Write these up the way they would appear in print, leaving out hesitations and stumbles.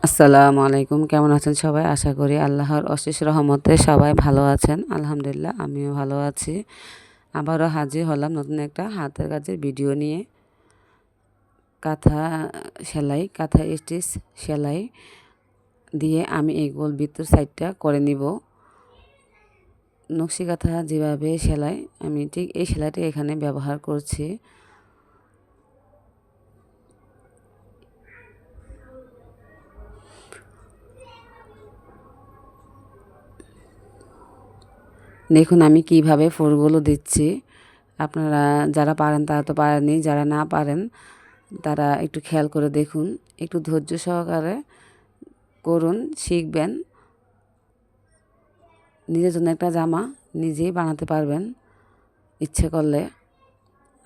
আসসালামু আলাইকুম। কেমন আছেন সবাই? আশা করি আল্লাহর অশেষ রহমতে সবাই ভালো আছেন। আলহামদুলিল্লাহ আমিও ভালো আছি। আবারও হাজির হলাম নতুন একটা হাতের কাজের ভিডিও নিয়ে। কাঁথা সেলাই, কাঁথা স্টিচ সেলাই দিয়ে আমি এই গোল বৃত্তর সাইডটা করে নিব। নকশি কাঁথা যেভাবে সেলাই আমি ঠিক এই সেলাইটা এখানে ব্যবহার করছি। দেখুন আমি কিভাবে ফুলগুলো দিচ্ছি। আপনারা যারা পারেন তারা তো পারেনই, যারা না পারেন তারা একটু খেয়াল করে দেখুন, একটু ধৈর্য সহকারে করুন, শিখবেন। নিজের জন্য একটা জামা নিজেই বানাতে পারবেন ইচ্ছে করলে।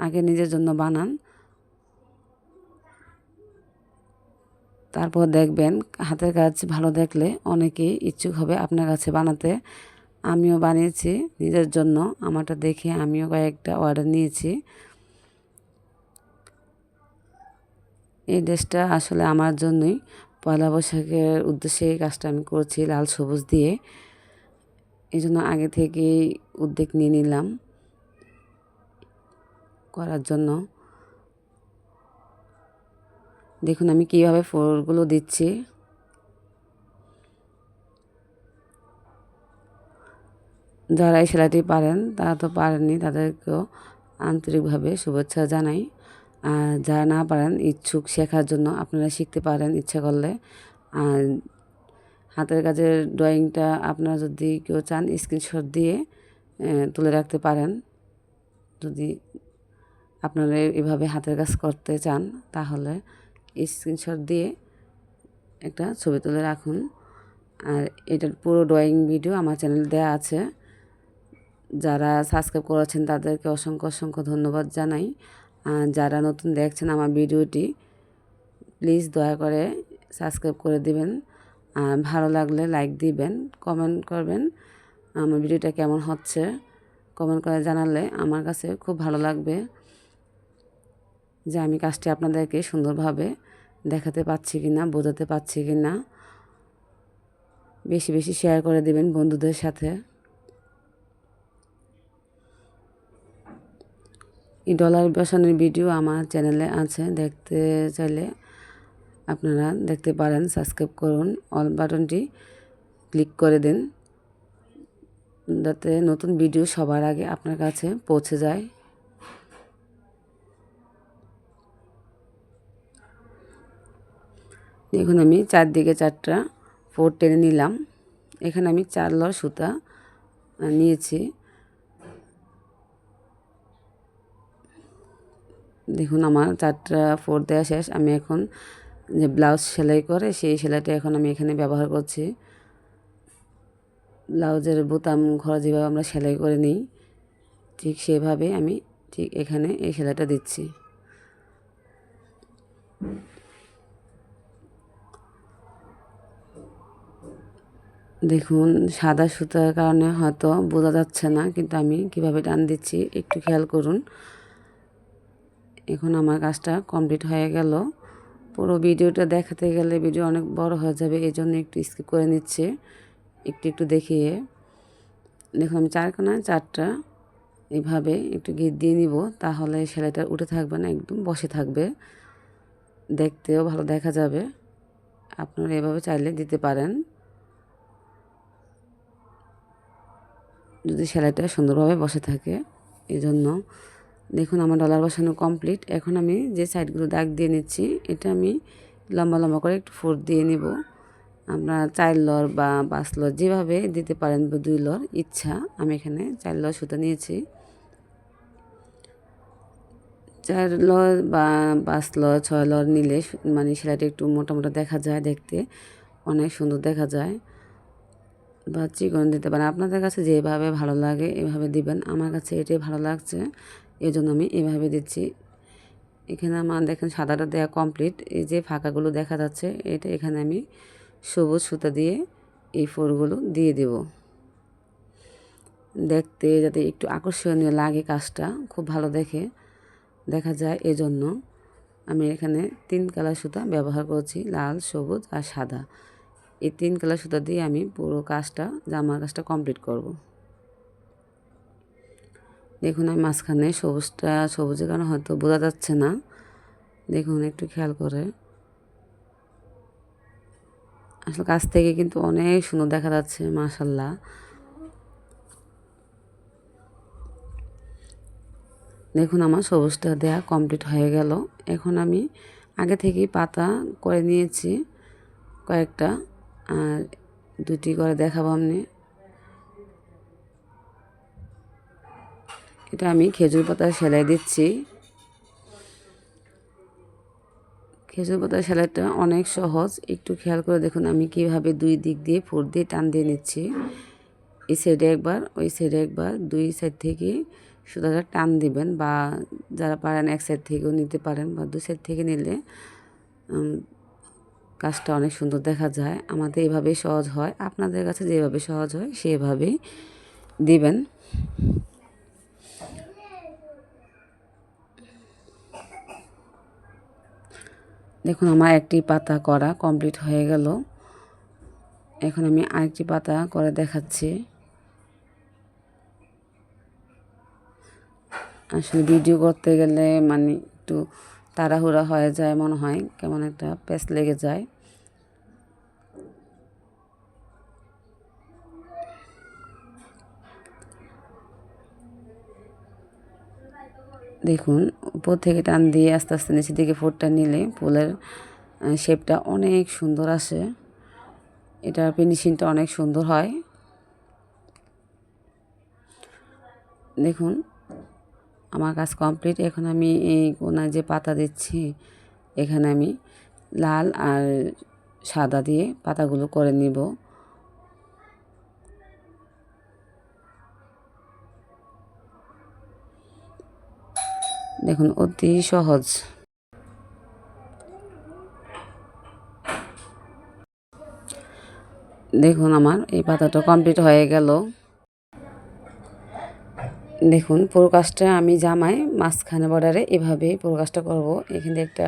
আগে নিজের জন্য বানান, তারপর দেখবেন হাতের কাজ ভালো দেখলে অনেকেই ইচ্ছুক হবে আপনার কাছে বানাতে। আমিও বানিয়েছি নিজের জন্য, আমারটা দেখে আমিও কয়েকটা অর্ডার নিয়েছি। এই ড্রেসটা আসলে আমার জন্যই, পয়লা বৈশাখের উদ্দেশ্যে এই কাজটা আমি করছি লাল সবুজ দিয়ে। এই জন্য আগে থেকেই উদ্যোগ নিয়ে নিলাম করার জন্য। দেখুন আমি কীভাবে ফুলগুলো দিচ্ছি। যারা এই সেলাইটি পারেন তারা তো পারেননি, তাদেরকেও আন্তরিকভাবে শুভেচ্ছা জানাই। আর যারা না পারেন ইচ্ছুক শেখার জন্য আপনারা শিখতে পারেন ইচ্ছা করলে। আর হাতের কাজের ড্রয়িংটা আপনারা যদি কেউ চান স্ক্রিনশট দিয়ে তুলে রাখতে পারেন। যদি আপনারা এভাবে হাতের কাজ করতে চান তাহলে স্ক্রিনশট দিয়ে একটা ছবি তুলে রাখুন। আর এটার পুরো ড্রয়িং ভিডিও আমার চ্যানেলে দেওয়া আছে। যারা সাবস্ক্রাইব করেছেন তাদেরকে অসংখ্য অসংখ্য ধন্যবাদ জানাই। আর যারা নতুন দেখছেন আমার ভিডিওটি, প্লিজ দয়া করে সাবস্ক্রাইব করে দিবেন। আর ভালো লাগলে লাইক দিবেন, কমেন্ট করবেন আমার ভিডিওটা কেমন হচ্ছে। কমেন্ট করে জানালে আমার কাছে খুব ভালো লাগবে যে আমি কাজটি আপনাদেরকে সুন্দরভাবে দেখাতে পাচ্ছি কি না, বোঝাতে পাচ্ছি কি না। বেশি বেশি শেয়ার করে দিবেন বন্ধুদের সাথে। এই ডলার বসানোর ভিডিও আমার চ্যানেলে আছে, দেখতে চাইলে আপনারা দেখতে পারেন। সাবস্ক্রাইব করুন, অল বাটনটি ক্লিক করে দিন যাতে নতুন ভিডিও সবার আগে আপনার কাছে পৌঁছে যায়। দেখুন আমি চারদিকে 4টা ফোর টেনে নিলাম। এখানে আমি 4 লর সুতা নিয়েছি। দেখুন আমার 4টা ফোর দেওয়া শেষ। আমি এখন যে ব্লাউজ সেলাই করে সেই সেলাইটা এখন আমি এখানে ব্যবহার করছি। ব্লাউজের বোতাম ঘর যেভাবে আমরা সেলাই করে নিই ঠিক সেভাবে আমি ঠিক এখানে এই সেলাইটা দিচ্ছি। দেখুন সাদা সুতার কারণে হয়তো বোঝা যাচ্ছে না, কিন্তু আমি কিভাবে টান দিচ্ছি একটু খেয়াল করুন। এখন আমার কাজটা কমপ্লিট হয়ে গেল। পুরো ভিডিওটা দেখাতে গেলে ভিডিও অনেক বড় হয়ে যাবে, এই জন্য একটু স্কিপ করে নিচ্ছে, একটু একটু দেখিয়ে। দেখুন আমি 4 কোণায় 4টা এইভাবে একটু গিট দিয়ে নিব, তাহলে সেলাইটা উঠে থাকবে না, একদম বসে থাকবে, দেখতেও ভালো দেখা যাবে। আপনারা এভাবে চাইলে দিতে পারেন যদি সেলাইটা সুন্দরভাবে বসে থাকে। এই জন্য দেখুন আমার ডলার বসানো কমপ্লিট। এখন আমি যে সাইডগুলো দাগ দিয়ে নিচ্ছি এটা আমি লম্বা লম্বা করে একটু ফোর দিয়ে নিব। আপনারা 4 লর বা 5 লর যেভাবে দিতে পারেন, 2 লর ইচ্ছা। আমি এখানে 4 লর সুতা নিয়েছি। 4 লর বা 5 লর 6 লর নিলে মানে সেলাইটা একটু মোটা মোটা দেখা যায়, দেখতে অনেক সুন্দর দেখা যায়। বা চিকন দিতে পারেন, আপনাদের কাছে যেভাবে ভালো লাগে এভাবে দিবেন। আমার কাছে এটাই ভালো লাগছে, এই জন্য আমি এভাবে দিচ্ছি। এখানে আমার দেখেন সাদাটা দেওয়া কমপ্লিট। এই যে ফাঁকাগুলো দেখা যাচ্ছে এটা এখানে আমি সবুজ সুতা দিয়ে এই ফোরগুলো দিয়ে দেব, দেখতে যাতে একটু আকর্ষণীয় লাগে, কাজটা খুব ভালো দেখা যায় এজন্য। আমি এখানে 3 কালার সুতা ব্যবহার করছি, লাল, সবুজ আর সাদা। এই 3 কালার সুতা দিয়ে আমি পুরো কাজটা, জামার কাজটা কমপ্লিট করব। দেখুন আমি মাঝখানে সবুজের কারণে হয়তো বোঝা যাচ্ছে না, দেখুন একটু খেয়াল করে। আসলে কাছ থেকে কিন্তু অনেক সুন্দর দেখা যাচ্ছে, মাশাআল্লাহ। দেখুন আমার সবুজটা দেয়া কমপ্লিট হয়ে গেল। এখন আমি আগে থেকেই পাতা করে নিয়েছি কয়েকটা, আর 2টি করে দেখাবো আপনি। এটা আমি খেজুর পাতা সেলাই দিচ্ছি। খেজুর পাতার সেলাইটা অনেক সহজ, একটু খেয়াল করে দেখুন আমি কিভাবে 2 দিক দিয়ে ফুট দিয়ে টান দিয়ে নিচ্ছি। এই সাইডে একবার, ওই সাইডে একবার, 2 সাইড থেকে সুতাটা টান দিবেন, বা যারা পারেন এক সাইড থেকেও নিতে পারেন, বা 2 সাইড থেকে নিলে কাজটা অনেক সুন্দর দেখা যায়। আমাদের এভাবেই সহজ হয়, আপনাদের কাছে যেভাবে সহজ হয় সেভাবেই দিবেন। দেখুন আমার একটি পাতা করা কমপ্লিট হয়ে গেল। এখন আমি আরেকটি পাতা করে দেখাচ্ছি। আসলে ভিডিও করতে গেলে মানে একটু তাড়াহুড়া হয়ে যায়, মনে হয় কেমন একটা প্যাচ লেগে যায়। দেখুন উপর থেকে টান দিয়ে আস্তে আস্তে নিচের দিকে ফুটটা নিলে ফুলের শেপটা অনেক সুন্দর আসে, এটার ফিনিশিংটা অনেক সুন্দর হয়। দেখুন আমার কাজ কমপ্লিট। এখন আমি এই কোনায় যে পাতা দিচ্ছি, এখানে আমি লাল আর সাদা দিয়ে পাতাগুলো করে নিব। দেখুন অতি সহজ। দেখুন আমার এই পাতাটা কমপ্লিট হয়ে গেল। দেখুন পুরো কাজটা আমি জামায় মাঝখানে বর্ডারে এভাবেই পুরো কাজটা করব। এখানে একটা